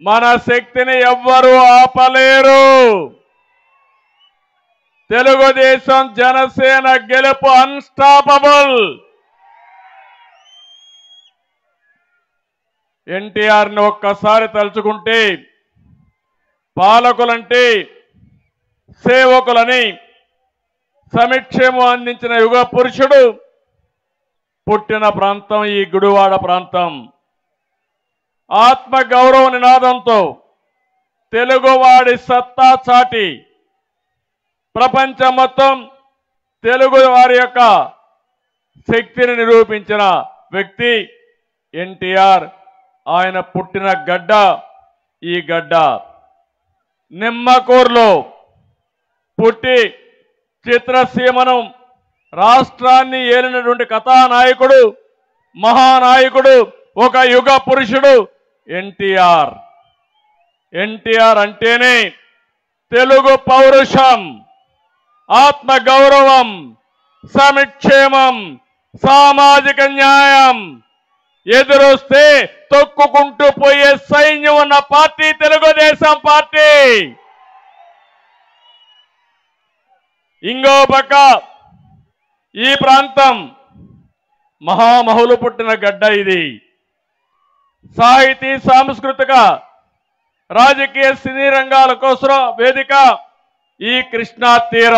మన శక్తిని ఎవ్వరూ ఆపలేరు. తెలుగుదేశం జనసేన గెలుపు అన్స్టాపబుల్. ఎన్టీఆర్ని ఒక్కసారి తలుచుకుంటే పాలకులంటే సేవకులని సంక్షేమం అందించిన యుగ పురుషుడు పుట్టిన ప్రాంతం ఈ గుడివాడ ప్రాంతం. ఆత్మ గౌరవ నినాదంతో తెలుగువాడి సత్తా చాటి ప్రపంచం మొత్తం తెలుగు వారి యొక్క శక్తిని నిరూపించిన వ్యక్తి ఎన్టీఆర్. ఆయన పుట్టిన గడ్డ ఈ గడ్డ. నిమ్మకూరులో పుట్టి చిత్రసీమను రాష్ట్రాన్ని ఏలినటువంటి కథానాయకుడు, మహానాయకుడు, ఒక యుగ పురుషుడు ఎన్టీఆర్. ఎన్టీఆర్ అంటేనే తెలుగు పౌరుషం, ఆత్మ గౌరవం, సంక్షేమం, సామాజిక న్యాయం. ఎదురొస్తే తొక్కుకుంటూ పోయే సైన్యం ఉన్న పార్టీ తెలుగుదేశం పార్టీ. ఇంకో పక్క ఈ ప్రాంతం మహామహులు పుట్టిన గడ్డ ఇది. సాహితీ, సాంస్కృతిక, రాజకీయ, సినీ రంగాల కోసం వేదిక ఈ కృష్ణా తీరం.